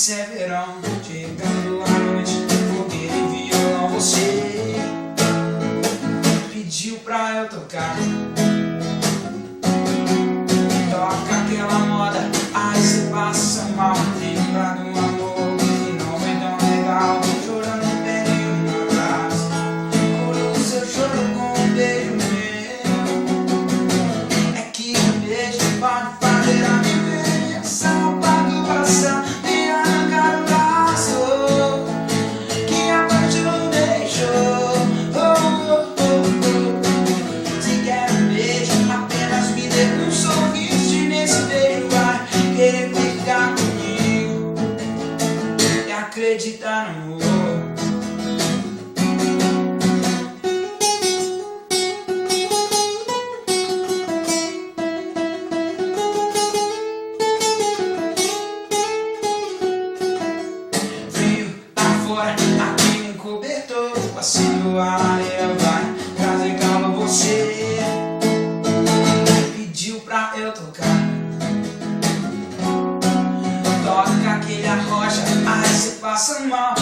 se é verão, chegando a noite, fogueira e violão. Você pediu pra eu tocar, toca aquela moda, aí cê passa mal. Lembra do amor que não é tão legal, chorando pedindo um abraço, cura o seu choro com um beijo meu. É que um beijo pode fazer a viver essa bagunça e arrancar o laço que a noite não deixou. Se quer um beijo, apenas me dê um sorriso, e nesse beijo vai querer ficar comigo e acreditar no amor. Aqui um cobertor, passando a areia vai trazer calma. Você pediu pra eu tocar, toca aquele arrocha, aí cê passa mal.